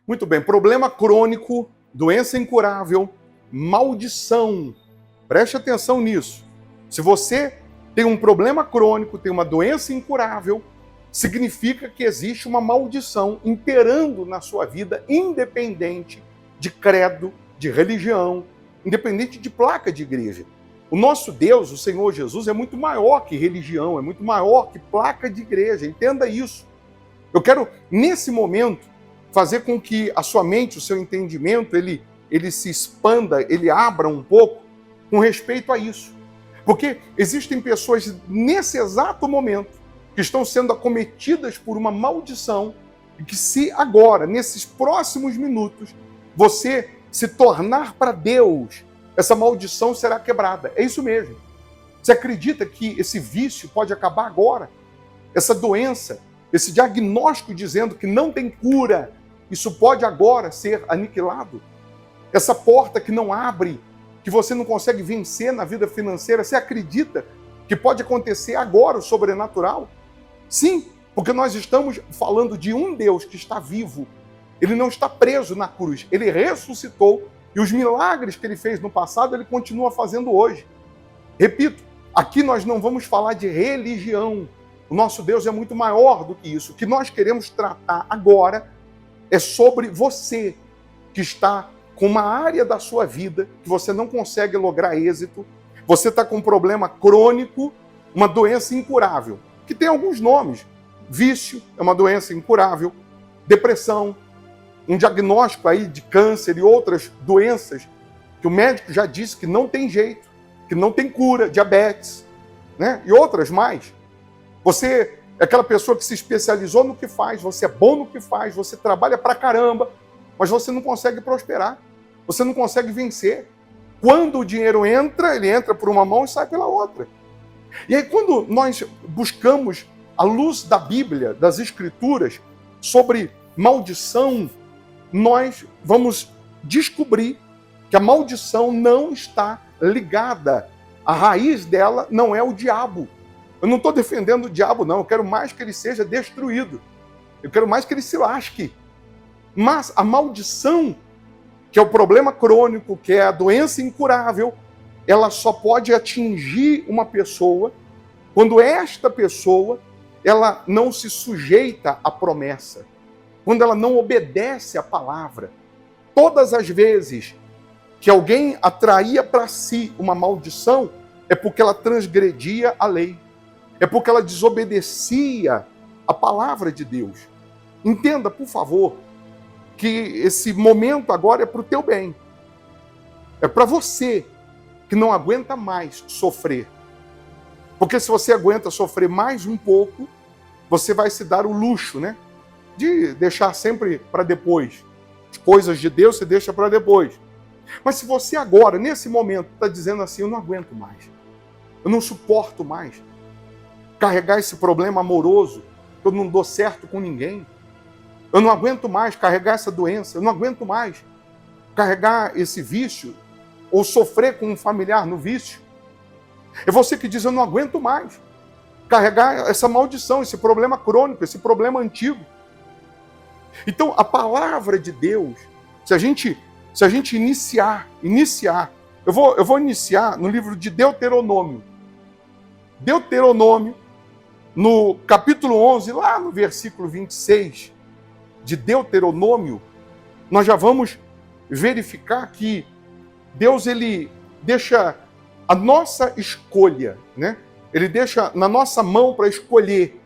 Muito bem, problema crônico, doença incurável, maldição. Preste atenção nisso. Se você tem um problema crônico, tem uma doença incurável, significa que existe uma maldição imperando na sua vida, independente de credo, de religião, independente de placa de igreja. O nosso Deus, o Senhor Jesus, é muito maior que religião, é muito maior que placa de igreja. Entenda isso. Eu quero, nesse momento, fazer com que a sua mente, o seu entendimento, ele se expanda, ele abra um pouco com respeito a isso. Porque existem pessoas nesse exato momento que estão sendo acometidas por uma maldição e que se agora, nesses próximos minutos, você se tornar para Deus, essa maldição será quebrada. É isso mesmo. Você acredita que esse vício pode acabar agora? Essa doença, esse diagnóstico dizendo que não tem cura, isso pode agora ser aniquilado? Essa porta que não abre, que você não consegue vencer na vida financeira, você acredita que pode acontecer agora o sobrenatural? Sim, porque nós estamos falando de um Deus que está vivo. Ele não está preso na cruz, ele ressuscitou e os milagres que ele fez no passado, ele continua fazendo hoje. Repito, aqui nós não vamos falar de religião. O nosso Deus é muito maior do que isso. O que nós queremos tratar agora é sobre você que está com uma área da sua vida que você não consegue lograr êxito, você está com um problema crônico, uma doença incurável, que tem alguns nomes. Vício é uma doença incurável, depressão, um diagnóstico aí de câncer e outras doenças que o médico já disse que não tem jeito, que não tem cura, diabetes, né? E outras mais. Você é aquela pessoa que se especializou no que faz, você é bom no que faz, você trabalha pra caramba, mas você não consegue prosperar, você não consegue vencer. Quando o dinheiro entra, ele entra por uma mão e sai pela outra. E aí quando nós buscamos a luz da Bíblia, das Escrituras, sobre maldição, nós vamos descobrir que a maldição não está ligada. A raiz dela não é o diabo. Eu não estou defendendo o diabo, não. Eu quero mais que ele seja destruído. Eu quero mais que ele se lasque. Mas a maldição, que é o problema crônico, que é a doença incurável, ela só pode atingir uma pessoa quando esta pessoa ela não se sujeita à promessa, quando ela não obedece à palavra. Todas as vezes que alguém atraía para si uma maldição, é porque ela transgredia a lei, é porque ela desobedecia a palavra de Deus. Entenda, por favor, que esse momento agora é para o teu bem. É para você que não aguenta mais sofrer. Porque se você aguenta sofrer mais um pouco, você vai se dar o luxo, né, de deixar sempre para depois. As coisas de Deus você deixa para depois. Mas se você agora, nesse momento, está dizendo assim, eu não aguento mais, eu não suporto mais carregar esse problema amoroso, eu não dou certo com ninguém, eu não aguento mais carregar essa doença, eu não aguento mais carregar esse vício, ou sofrer com um familiar no vício. É você que diz, eu não aguento mais carregar essa maldição, esse problema crônico, esse problema antigo. Então, a palavra de Deus, se a gente iniciar, eu vou iniciar no livro de Deuteronômio. Deuteronômio, no capítulo 11, lá no versículo 26 de Deuteronômio, nós já vamos verificar que Deus, ele deixa a nossa escolha, né? Ele deixa na nossa mão para escolher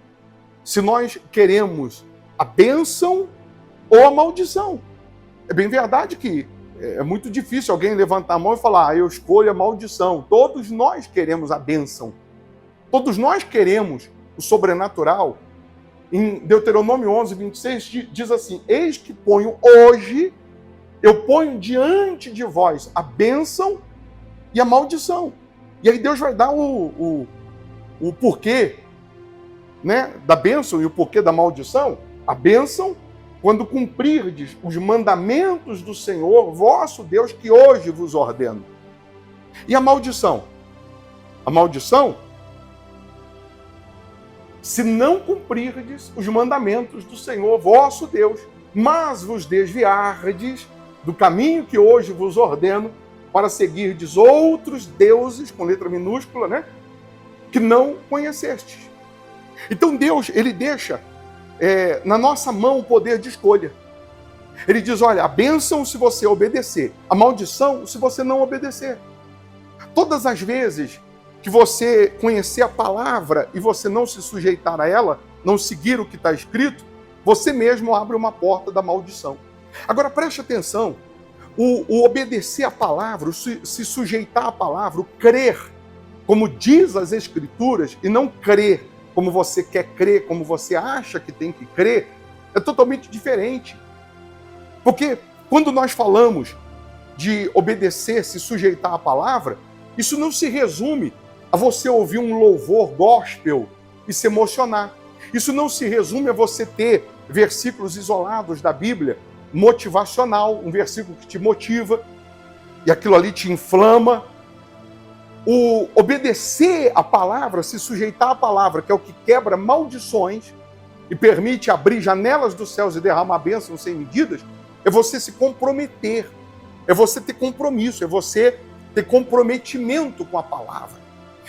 se nós queremos a bênção ou a maldição. É bem verdade que é muito difícil alguém levantar a mão e falar, eu escolho a maldição. Todos nós queremos a bênção. Todos nós queremos o sobrenatural. Em Deuteronômio 11, 26, diz assim, eis que eu ponho diante de vós a bênção e a maldição. E aí Deus vai dar o porquê, né, da bênção e o porquê da maldição. A bênção, quando cumprirdes os mandamentos do Senhor, vosso Deus, que hoje vos ordeno. E a maldição? A maldição, se não cumprirdes os mandamentos do Senhor, vosso Deus, mas vos desviardes do caminho que hoje vos ordeno, para seguirdes outros deuses, com letra minúscula, né? Que não conhecestes. Então Deus, ele deixa na nossa mão o poder de escolha. Ele diz, olha, a bênção se você obedecer, a maldição se você não obedecer. Todas as vezes que você conhecer a palavra e você não se sujeitar a ela, não seguir o que está escrito, você mesmo abre uma porta da maldição. Agora preste atenção, o obedecer a palavra, o se sujeitar à palavra, o crer, como diz as Escrituras, e não crer como você quer crer, como você acha que tem que crer, é totalmente diferente. Porque quando nós falamos de obedecer, se sujeitar à palavra, isso não se resume a você ouvir um louvor gospel e se emocionar. Isso não se resume a você ter versículos isolados da Bíblia, motivacional, um versículo que te motiva, e aquilo ali te inflama. O obedecer a palavra, se sujeitar à palavra, que é o que quebra maldições e permite abrir janelas dos céus e derramar bênçãos sem medidas, é você se comprometer, é você ter compromisso, é você ter comprometimento com a palavra,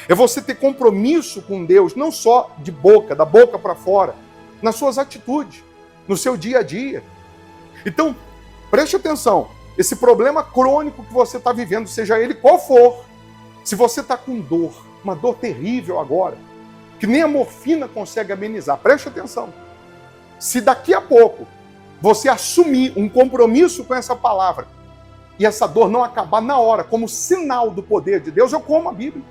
é você ter compromisso com Deus, não só de boca, da boca para fora, nas suas atitudes, no seu dia a dia. Então, preste atenção, esse problema crônico que você está vivendo, seja ele qual for, se você está com dor, uma dor terrível agora, que nem a morfina consegue amenizar, preste atenção. Se daqui a pouco você assumir um compromisso com essa palavra e essa dor não acabar na hora, como sinal do poder de Deus, eu como a Bíblia.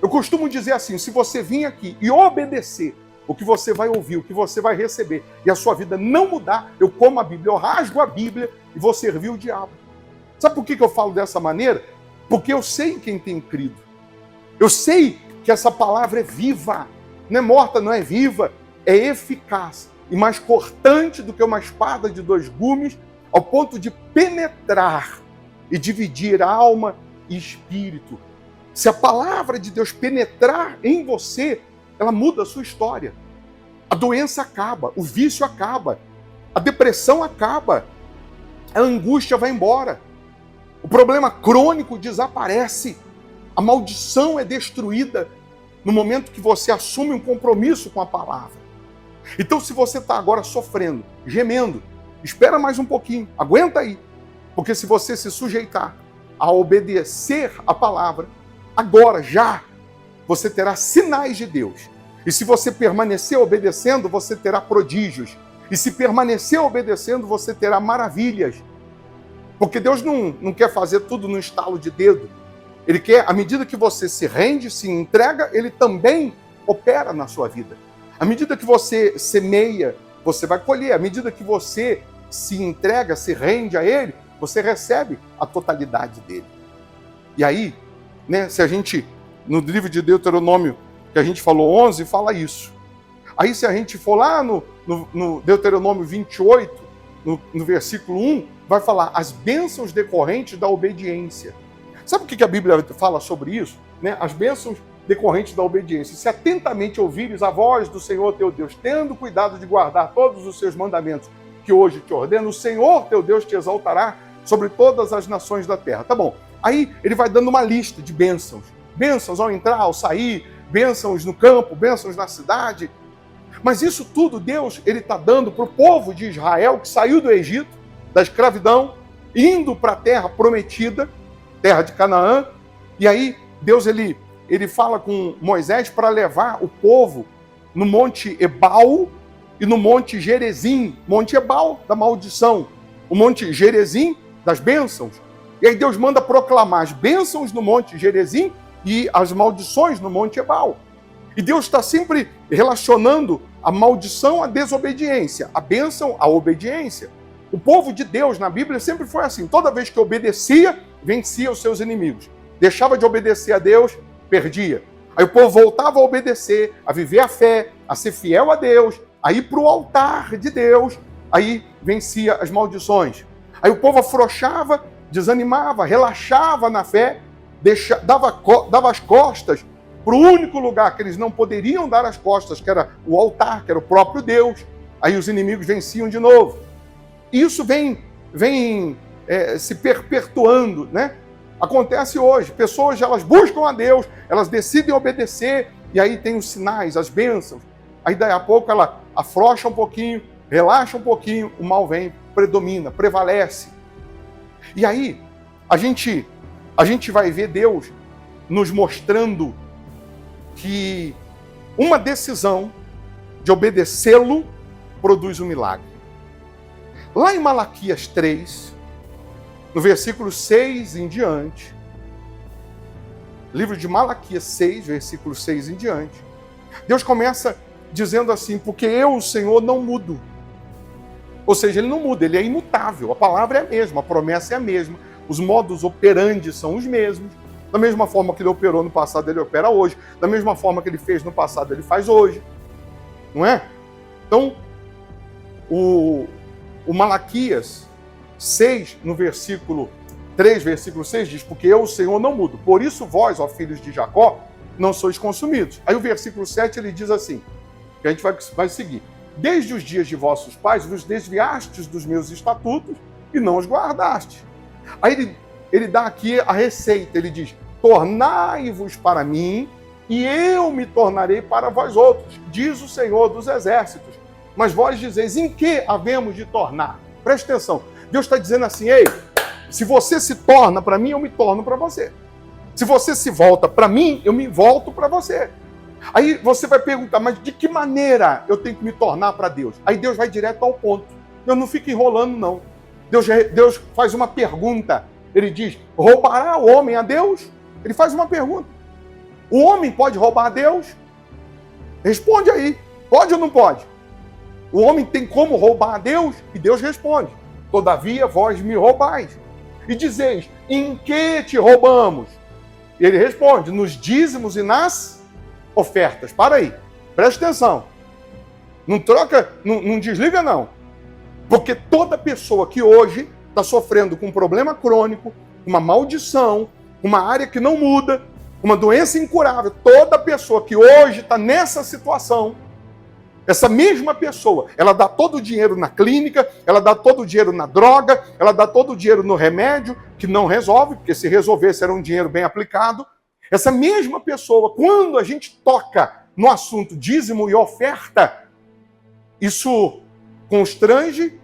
Eu costumo dizer assim, se você vir aqui e obedecer o que você vai ouvir, o que você vai receber, e a sua vida não mudar, eu como a Bíblia, eu rasgo a Bíblia e vou servir o diabo. Sabe por que eu falo dessa maneira? Porque eu sei em quem tem crido. Eu sei que essa palavra é viva. Não é morta, não é viva. É eficaz e mais cortante do que uma espada de 2 gumes, ao ponto de penetrar e dividir alma e espírito. Se a palavra de Deus penetrar em você, ela muda a sua história. A doença acaba, o vício acaba, a depressão acaba, a angústia vai embora. O problema crônico desaparece. A maldição é destruída no momento que você assume um compromisso com a palavra. Então, se você está agora sofrendo, gemendo, espera mais um pouquinho, aguenta aí. Porque se você se sujeitar a obedecer a palavra, agora, já, você terá sinais de Deus. E se você permanecer obedecendo, você terá prodígios. E se permanecer obedecendo, você terá maravilhas. Porque Deus não quer fazer tudo no estalo de dedo. Ele quer, à medida que você se rende, se entrega, ele também opera na sua vida. À medida que você semeia, você vai colher. À medida que você se entrega, se rende a ele, você recebe a totalidade dele. E aí, né, se a gente, no livro de Deuteronômio, que a gente falou 11, fala isso. Aí se a gente for lá no Deuteronômio 28, no versículo 1, vai falar as bênçãos decorrentes da obediência. Sabe o que a Bíblia fala sobre isso? Né? As bênçãos decorrentes da obediência. Se atentamente ouvires a voz do Senhor teu Deus, tendo cuidado de guardar todos os seus mandamentos que hoje te ordeno, o Senhor teu Deus te exaltará sobre todas as nações da terra. Tá bom. Aí ele vai dando uma lista de bênçãos. Bênçãos ao entrar, ao sair, bênçãos no campo, bênçãos na cidade. Mas isso tudo Deus ele está dando para o povo de Israel que saiu do Egito, da escravidão, indo para a terra prometida, terra de Canaã. E aí Deus ele fala com Moisés para levar o povo no Monte Ebal e no Monte Gerezim. Monte Ebal, da maldição. O Monte Gerezim, das bênçãos. E aí Deus manda proclamar as bênçãos no Monte Gerezim e as maldições no Monte Ebal. E Deus está sempre relacionando a maldição à desobediência, a bênção à obediência. O povo de Deus na Bíblia sempre foi assim. Toda vez que obedecia, vencia os seus inimigos. Deixava de obedecer a Deus, perdia. Aí o povo voltava a obedecer, a viver a fé, a ser fiel a Deus, a ir para o altar de Deus, aí vencia as maldições. Aí o povo afrouxava, desanimava, relaxava na fé, dava as costas para o único lugar que eles não poderiam dar as costas, que era o altar, que era o próprio Deus. Aí os inimigos venciam de novo. isso vem se perpetuando, né? Acontece hoje. Pessoas, elas buscam a Deus, elas decidem obedecer, e aí tem os sinais, as bênçãos. Aí, daí a pouco, ela afrouxa um pouquinho, relaxa um pouquinho, o mal vem, predomina, prevalece. E aí, a gente vai ver Deus nos mostrando que uma decisão de obedecê-lo produz um milagre. Lá em Malaquias 3, no versículo 6 em diante, livro de Malaquias 6, versículo 6 em diante, Deus começa dizendo assim: porque eu, o Senhor, não mudo. Ou seja, ele não muda, ele é imutável. A palavra é a mesma, a promessa é a mesma, os modus operandi são os mesmos. Da mesma forma que ele operou no passado, ele opera hoje. Da mesma forma que ele fez no passado, ele faz hoje. Não é? Então, o Malaquias 6, no versículo 3, versículo 6, diz: porque eu, o Senhor, não mudo. Por isso vós, ó filhos de Jacó, não sois consumidos. Aí o versículo 7, ele diz assim, que a gente vai seguir: desde os dias de vossos pais vos desviastes dos meus estatutos e não os guardastes. Aí ele dá aqui a receita, ele diz: tornai-vos para mim e eu me tornarei para vós outros, diz o Senhor dos exércitos. Mas vós dizeis: em que havemos de tornar? Preste atenção, Deus está dizendo assim: ei, se você se torna para mim, eu me torno para você. Se você se volta para mim, eu me volto para você. Aí você vai perguntar: mas de que maneira eu tenho que me tornar para Deus? Aí Deus vai direto ao ponto. Eu não fico enrolando, não. Deus faz uma pergunta. Ele diz: roubará o homem a Deus? Ele faz uma pergunta. O homem pode roubar a Deus? Responde aí. Pode ou não pode? O homem tem como roubar a Deus? E Deus responde: todavia vós me roubais. E dizeis: em que te roubamos? E ele responde: nos dízimos e nas ofertas. Para aí, presta atenção. Não troca, não desliga não. Porque toda pessoa que hoje está sofrendo com um problema crônico, uma maldição, uma área que não muda, uma doença incurável, toda pessoa que hoje está nessa situação, essa mesma pessoa, ela dá todo o dinheiro na clínica, ela dá todo o dinheiro na droga, ela dá todo o dinheiro no remédio, que não resolve, porque se resolvesse era um dinheiro bem aplicado. Essa mesma pessoa, quando a gente toca no assunto dízimo e oferta, isso constrange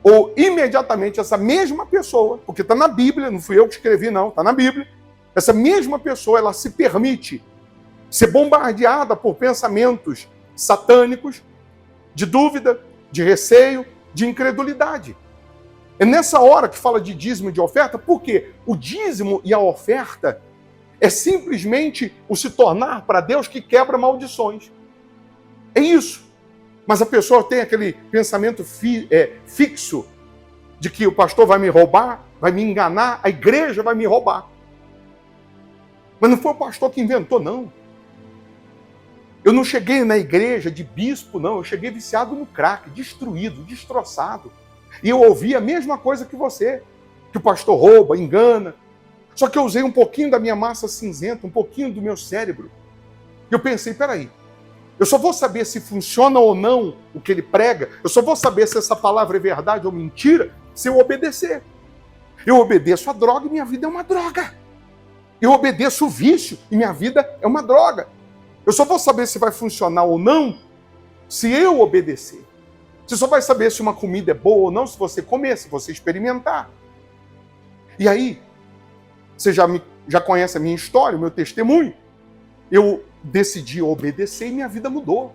ou imediatamente essa mesma pessoa, porque está na Bíblia, não fui eu que escrevi não, está na Bíblia, essa mesma pessoa, ela se permite ser bombardeada por pensamentos satânicos, de dúvida, de receio, de incredulidade. É nessa hora que fala de dízimo e de oferta, porque o dízimo e a oferta é simplesmente o se tornar para Deus que quebra maldições. É isso. Mas a pessoa tem aquele pensamento fixo de que o pastor vai me roubar, vai me enganar, a igreja vai me roubar. Mas não foi o pastor que inventou, não. Eu não cheguei na igreja de bispo, não. Eu cheguei viciado no crack, destruído, destroçado. E eu ouvi a mesma coisa que você, que o pastor rouba, engana. Só que eu usei um pouquinho da minha massa cinzenta, um pouquinho do meu cérebro. E eu pensei: peraí, eu só vou saber se funciona ou não o que ele prega, eu só vou saber se essa palavra é verdade ou mentira se eu obedecer. Eu obedeço a droga e minha vida é uma droga. Eu obedeço o vício e minha vida é uma droga. Eu só vou saber se vai funcionar ou não se eu obedecer. Você só vai saber se uma comida é boa ou não se você comer, se você experimentar. E aí, você já conhece a minha história, o meu testemunho. Eu decidi obedecer e minha vida mudou.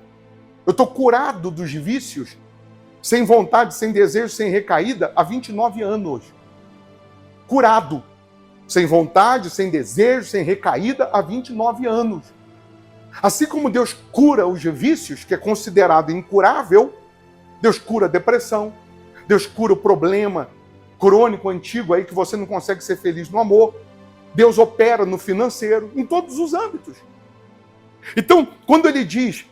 Eu estou curado dos vícios, sem vontade, sem desejo, sem recaída, há 29 anos. Curado. Sem vontade, sem desejo, sem recaída, há 29 anos. Assim como Deus cura os vícios, que é considerado incurável, Deus cura a depressão, Deus cura o problema crônico, antigo, aí que você não consegue ser feliz no amor. Deus opera no financeiro, em todos os âmbitos. Então, quando ele diz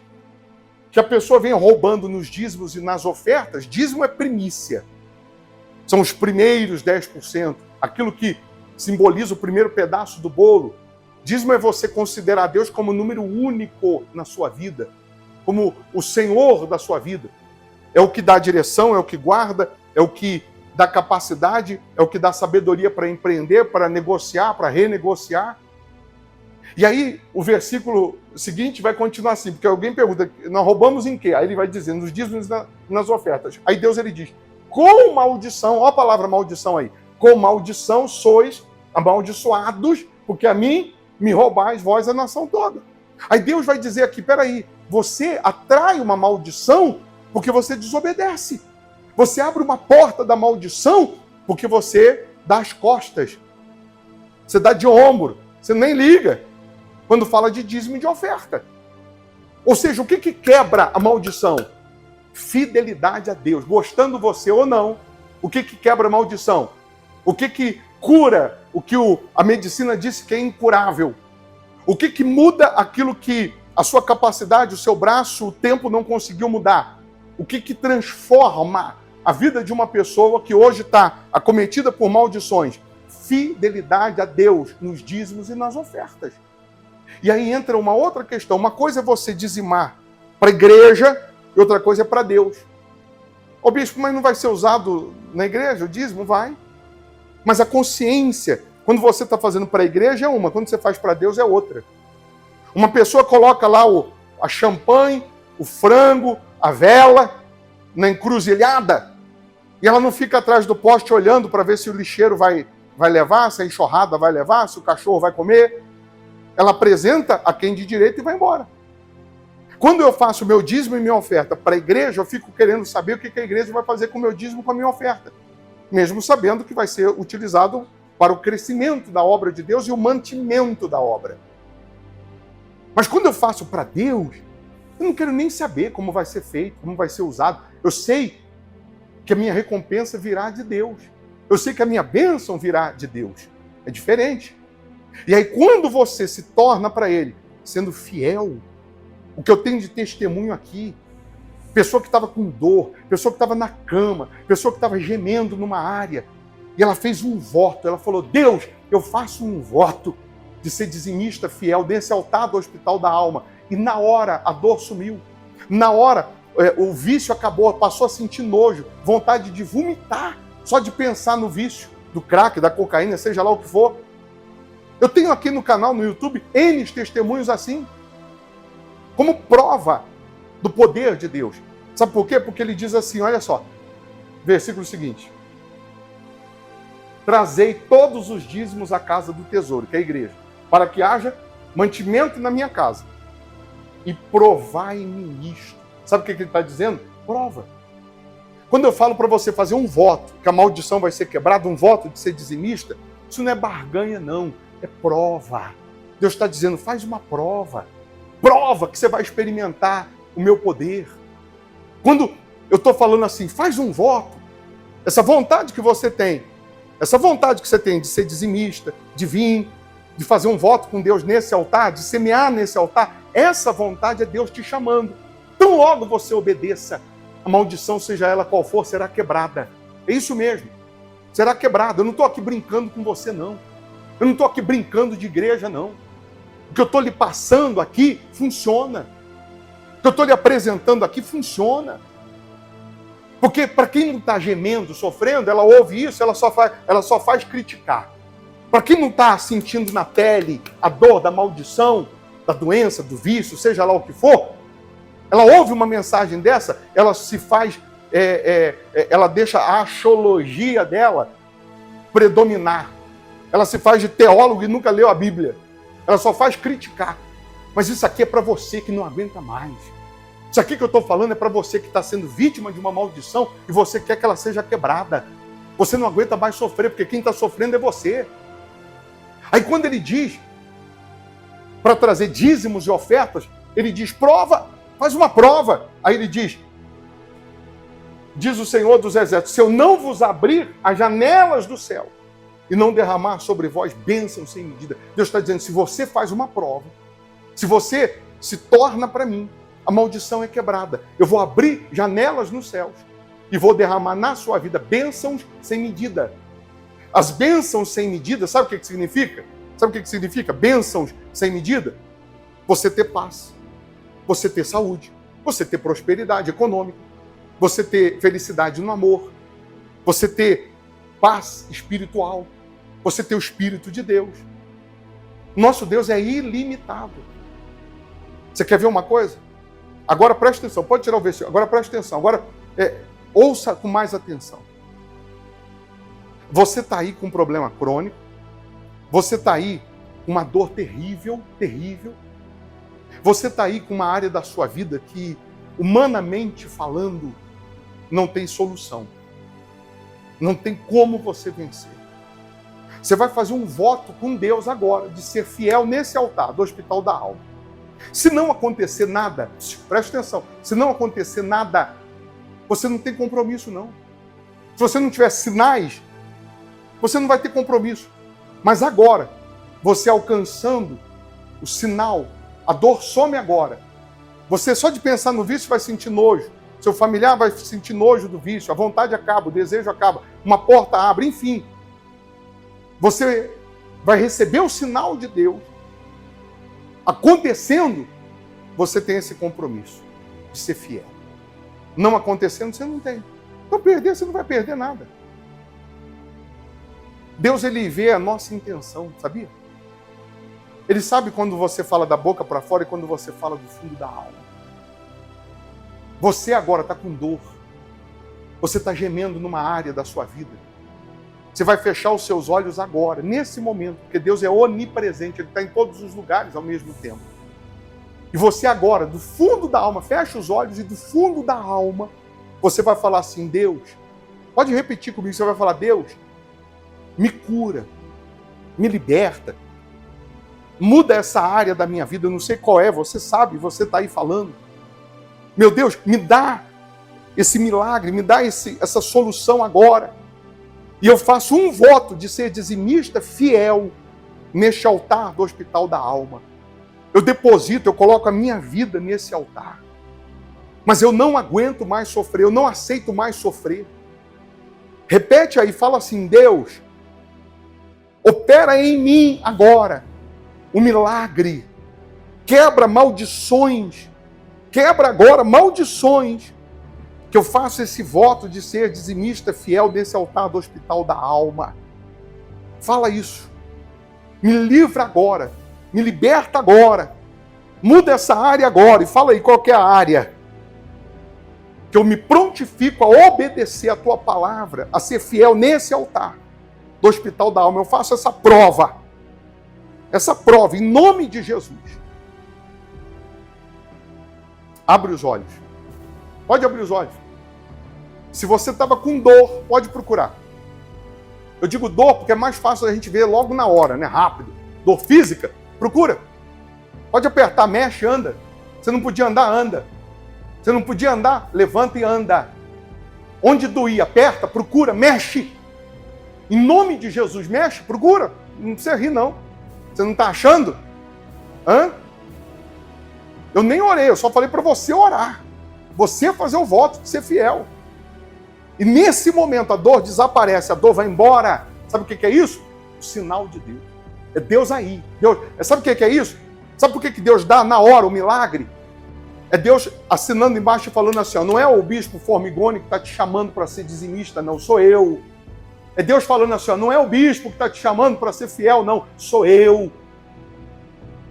que a pessoa vem roubando nos dízimos e nas ofertas, dízimo é primícia. São os primeiros 10%, aquilo que simboliza o primeiro pedaço do bolo. Dízimo é você considerar Deus como número único na sua vida, como o Senhor da sua vida. É o que dá a direção, é o que guarda, é o que dá capacidade, é o que dá sabedoria para empreender, para negociar, para renegociar. E aí, o versículo seguinte vai continuar assim, porque alguém pergunta, nós roubamos em quê? Aí ele vai dizer, nos dízimos e nas ofertas. Aí Deus ele diz, com maldição, olha a palavra maldição aí, com maldição sois amaldiçoados, porque a mim me roubais vós a nação toda. Aí Deus vai dizer aqui, peraí, você atrai uma maldição porque você desobedece. Você abre uma porta da maldição porque você dá as costas. Você dá de ombro, você nem liga quando fala de dízimo e de oferta. Ou seja, o que quebra a maldição? Fidelidade a Deus. Gostando você ou não, o que quebra a maldição? O que cura o que a medicina disse que é incurável? O que muda aquilo que a sua capacidade, o seu braço, o tempo não conseguiu mudar? O que transforma a vida de uma pessoa que hoje está acometida por maldições? Fidelidade a Deus nos dízimos e nas ofertas. E aí entra uma outra questão. Uma coisa é você dizimar para a igreja e outra coisa é para Deus. Ô bispo, mas não vai ser usado na igreja? O dízimo vai. Mas a consciência, quando você está fazendo para a igreja é uma, quando você faz para Deus é outra. Uma pessoa coloca lá a champanhe, o frango, a vela na encruzilhada e ela não fica atrás do poste olhando para ver se o lixeiro vai levar, se a enxurrada vai levar, se o cachorro vai comer. Ela apresenta a quem de direito e vai embora. Quando eu faço meu dízimo e minha oferta para a igreja, eu fico querendo saber o que a igreja vai fazer com o meu dízimo e com a minha oferta. Mesmo sabendo que vai ser utilizado para o crescimento da obra de Deus e o mantimento da obra. Mas quando eu faço para Deus, eu não quero nem saber como vai ser feito, como vai ser usado. Eu sei que a minha recompensa virá de Deus. Eu sei que a minha bênção virá de Deus. É diferente. E aí, quando você se torna para Ele, sendo fiel, o que eu tenho de testemunho aqui, pessoa que estava com dor, pessoa que estava na cama, pessoa que estava gemendo numa área, e ela fez um voto, ela falou, Deus, eu faço um voto de ser dizimista fiel nesse altar do Hospital da Alma. E na hora, a dor sumiu. Na hora, o vício acabou, passou a sentir nojo, vontade de vomitar, só de pensar no vício, do crack, da cocaína, seja lá o que for. Eu tenho aqui no canal, no YouTube, N testemunhos assim, como prova do poder de Deus. Sabe por quê? Porque ele diz assim, olha só, versículo seguinte, trazei todos os dízimos à casa do tesouro, que é a igreja, para que haja mantimento na minha casa. E provai-me isto. Sabe o que ele está dizendo? Prova. Quando eu falo para você fazer um voto, que a maldição vai ser quebrada, um voto de ser dizimista, isso não é barganha, não. É prova. Deus está dizendo, faz uma prova. Prova que você vai experimentar o meu poder. Quando eu estou falando assim, faz um voto, essa vontade que você tem, essa vontade que você tem de ser dizimista, de vir, de fazer um voto com Deus nesse altar, de semear nesse altar, essa vontade é Deus te chamando. Tão logo você obedeça, a maldição, seja ela qual for, será quebrada. É isso mesmo. Será quebrada. Eu não estou aqui brincando com você, não. Eu não estou aqui brincando de igreja, não. O que eu estou lhe passando aqui funciona. O que eu estou lhe apresentando aqui funciona. Porque para quem não está gemendo, sofrendo, ela ouve isso, ela só faz criticar. Para quem não está sentindo na pele a dor da maldição, da doença, do vício, seja lá o que for, ela ouve uma mensagem dessa, ela se faz, ela deixa a axiologia dela predominar. Ela se faz de teólogo e nunca leu a Bíblia. Ela só faz criticar. Mas isso aqui é para você que não aguenta mais. Isso aqui que eu estou falando é para você que está sendo vítima de uma maldição e você quer que ela seja quebrada. Você não aguenta mais sofrer, porque quem está sofrendo é você. Aí quando ele diz para trazer dízimos e ofertas, ele diz, prova, faz uma prova. Aí ele diz o Senhor dos Exércitos, se eu não vos abrir as janelas do céu e não derramar sobre vós bênçãos sem medida. Deus está dizendo, se você faz uma prova, se você se torna para mim, a maldição é quebrada. Eu vou abrir janelas nos céus e vou derramar na sua vida bênçãos sem medida. As bênçãos sem medida, sabe o que significa? Sabe o que significa bênçãos sem medida? Você ter paz, você ter saúde, você ter prosperidade econômica, você ter felicidade no amor, você ter paz espiritual, você ter o Espírito de Deus. Nosso Deus é ilimitado. Você quer ver uma coisa? Agora presta atenção, pode tirar o versículo, agora presta atenção, agora ouça com mais atenção. Você está aí com um problema crônico, você está aí com uma dor terrível, terrível, você está aí com uma área da sua vida que, humanamente falando, não tem solução. Não tem como você vencer. Você vai fazer um voto com Deus agora, de ser fiel nesse altar do Hospital da Alma. Se não acontecer nada, preste atenção, se não acontecer nada, você não tem compromisso não. Se você não tiver sinais, você não vai ter compromisso. Mas agora, você alcançando o sinal, a dor some agora. Você só de pensar no vício vai sentir nojo. Seu familiar vai sentir nojo do vício, a vontade acaba, o desejo acaba, uma porta abre, enfim. Você vai receber o sinal de Deus. Acontecendo, você tem esse compromisso de ser fiel. Não acontecendo, você não tem. Então perder, você não vai perder nada. Deus, ele vê a nossa intenção, sabia? Ele sabe quando você fala da boca para fora e quando você fala do fundo da alma. Você agora está com dor. Você está gemendo numa área da sua vida. Você vai fechar os seus olhos agora, nesse momento, porque Deus é onipresente, Ele está em todos os lugares ao mesmo tempo. E você agora, do fundo da alma, fecha os olhos e do fundo da alma, você vai falar assim, Deus, pode repetir comigo, você vai falar, Deus, me cura, me liberta, muda essa área da minha vida, eu não sei qual é, você sabe, você está aí falando. Meu Deus, me dá esse milagre, me dá essa solução agora. E eu faço um voto de ser dizimista fiel neste altar do Hospital da Alma. Eu deposito, eu coloco a minha vida nesse altar. Mas eu não aguento mais sofrer, eu não aceito mais sofrer. Repete aí, fala assim, Deus, opera em mim agora o milagre. Quebra maldições. Quebra agora maldições. Que eu faço esse voto de ser dizimista fiel desse altar do Hospital da Alma. Fala isso. Me livra agora. Me liberta agora. Muda essa área agora. E fala aí qual que é a área. Que eu me prontifico a obedecer a tua palavra, a ser fiel nesse altar do Hospital da Alma. Eu faço essa prova. Essa prova, em nome de Jesus. Abre os olhos. Pode abrir os olhos. Se você estava com dor, pode procurar. Eu digo dor porque é mais fácil a gente ver logo na hora, né? Rápido. Dor física, procura. Pode apertar, mexe, anda. Você não podia andar, anda. Você não podia andar, levanta e anda. Onde doía, aperta, procura, mexe. Em nome de Jesus, mexe, procura. Não precisa rir, não. Você não está achando? Hã? Eu nem orei, eu só falei para você orar. Você fazer o voto de ser fiel. E nesse momento a dor desaparece, a dor vai embora. Sabe o que é isso? O sinal de Deus. É Deus aí. Deus... Sabe o que é isso? Sabe por que Deus dá na hora o milagre? É Deus assinando embaixo e falando assim, ó, não é o bispo Formigoni que está te chamando para ser dizimista, não, sou eu. É Deus falando assim, ó, não é o bispo que está te chamando para ser fiel, não, sou eu.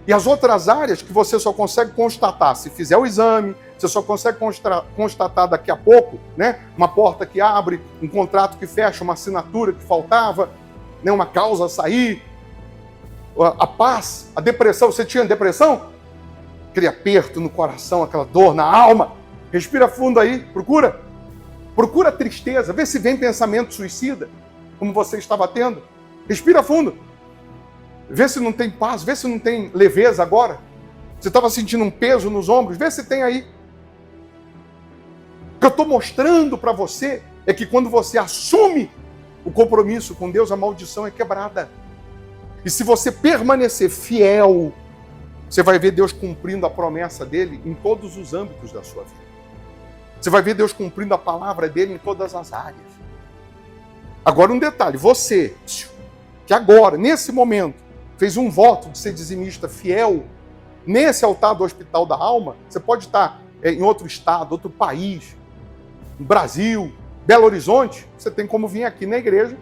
E as outras áreas que você só consegue constatar se fizer o exame, você só consegue constatar daqui a pouco, né? Uma porta que abre, um contrato que fecha, uma assinatura que faltava, né? Uma causa a sair, a paz, a depressão. Você tinha depressão? Aquele aperto no coração, aquela dor na alma. Respira fundo aí, procura. Procura a tristeza, vê se vem pensamento suicida, como você estava tendo. Respira fundo. Vê se não tem paz, vê se não tem leveza agora. Você estava sentindo um peso nos ombros, vê se tem aí. O que eu estou mostrando para você é que quando você assume o compromisso com Deus, a maldição é quebrada. E se você permanecer fiel, você vai ver Deus cumprindo a promessa dele em todos os âmbitos da sua vida. Você vai ver Deus cumprindo a palavra dele em todas as áreas. Agora um detalhe, você, que agora, nesse momento, fez um voto de ser dizimista fiel, nesse altar do Hospital da Alma, você pode estar em outro estado, outro país, no Brasil, Belo Horizonte, você tem como vir aqui na igreja,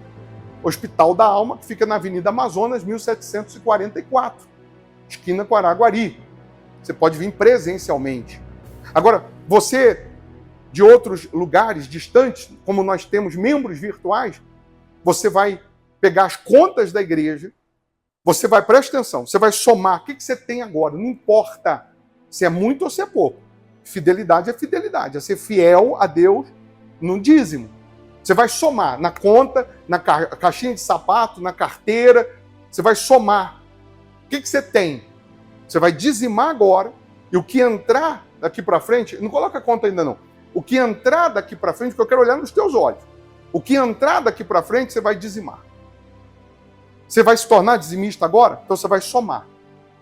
Hospital da Alma, que fica na Avenida Amazonas, 1744, esquina com Araguari. Você pode vir presencialmente. Agora, você de outros lugares distantes, como nós temos membros virtuais, você vai pegar as contas da igreja, você vai, presta atenção, você vai somar o que você tem agora, não importa se é muito ou se é pouco. Fidelidade é fidelidade, é ser fiel a Deus no dízimo. Você vai somar na conta, na caixinha de sapato, na carteira, você vai somar. O que você tem? Você vai dizimar agora, e o que entrar daqui para frente, não coloca a conta ainda não, o que entrar daqui para frente, porque eu quero olhar nos teus olhos, o que entrar daqui para frente, você vai dizimar. Você vai se tornar dizimista agora? Então você vai somar.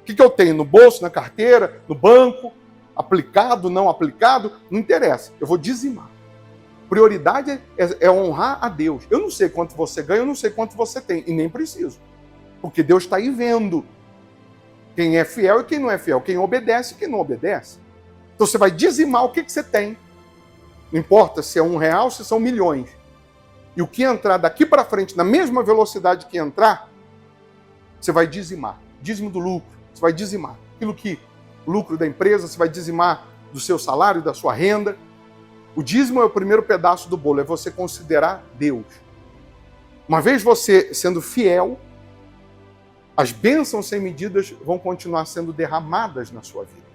O que eu tenho no bolso, na carteira, no banco, aplicado, não aplicado, não interessa. Eu vou dizimar. Prioridade é honrar a Deus. Eu não sei quanto você ganha, eu não sei quanto você tem, e nem preciso. Porque Deus está aí vendo quem é fiel e quem não é fiel, quem obedece e quem não obedece. Então você vai dizimar o que você tem. Não importa se é R$1, se são milhões. E o que entrar daqui para frente, na mesma velocidade que entrar, você vai dizimar. Dízimo do lucro, você vai dizimar. Aquilo que o lucro da empresa, você vai dizimar do seu salário, da sua renda. O dízimo é o primeiro pedaço do bolo, é você considerar Deus. Uma vez você sendo fiel, as bênçãos sem medidas vão continuar sendo derramadas na sua vida.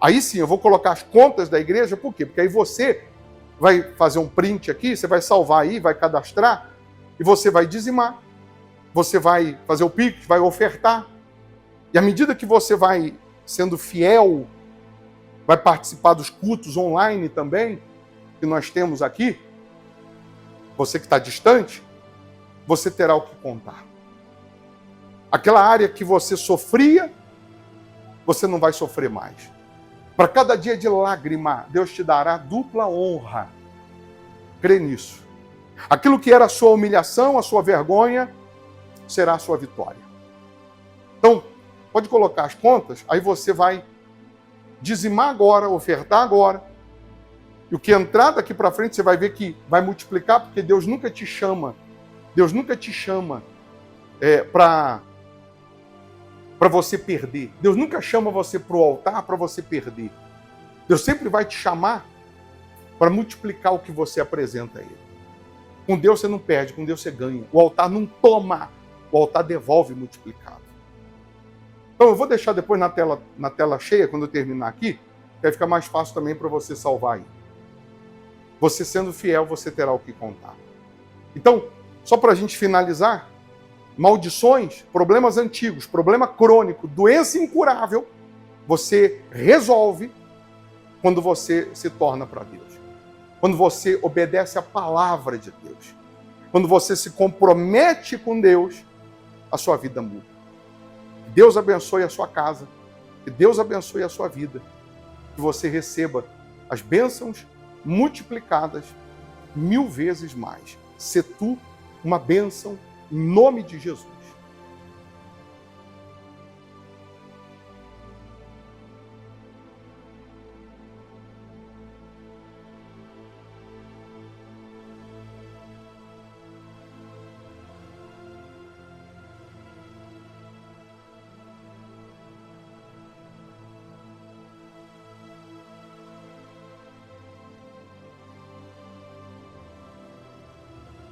Aí sim, eu vou colocar as contas da igreja, por quê? Porque aí você vai fazer um print aqui, você vai salvar aí, vai cadastrar, e você vai dizimar. Você vai fazer o Pix, vai ofertar. E à medida que você vai sendo fiel, vai participar dos cultos online também, que nós temos aqui, você que está distante, você terá o que contar. Aquela área que você sofria, você não vai sofrer mais. Para cada dia de lágrima, Deus te dará dupla honra. Crê nisso. Aquilo que era a sua humilhação, a sua vergonha, será a sua vitória. Então, pode colocar as contas, aí você vai dizimar agora, ofertar agora. E o que entrar daqui para frente, você vai ver que vai multiplicar, porque Deus nunca te chama. Deus nunca te chama para você perder. Deus nunca chama você para o altar para você perder. Deus sempre vai te chamar para multiplicar o que você apresenta a Ele. Com Deus você não perde, com Deus você ganha. O altar não toma, o altar devolve multiplicado. Então eu vou deixar depois na tela cheia, quando eu terminar aqui, que aí fica mais fácil também para você salvar aí. Você sendo fiel, você terá o que contar. Então, só para a gente finalizar, maldições, problemas antigos, problema crônico, doença incurável, você resolve quando você se torna para Deus. Quando você obedece a palavra de Deus. Quando você se compromete com Deus, a sua vida muda. Que Deus abençoe a sua casa. Que Deus abençoe a sua vida. Que você receba as bênçãos multiplicadas 1000 vezes mais. Se tu uma bênção em nome de Jesus.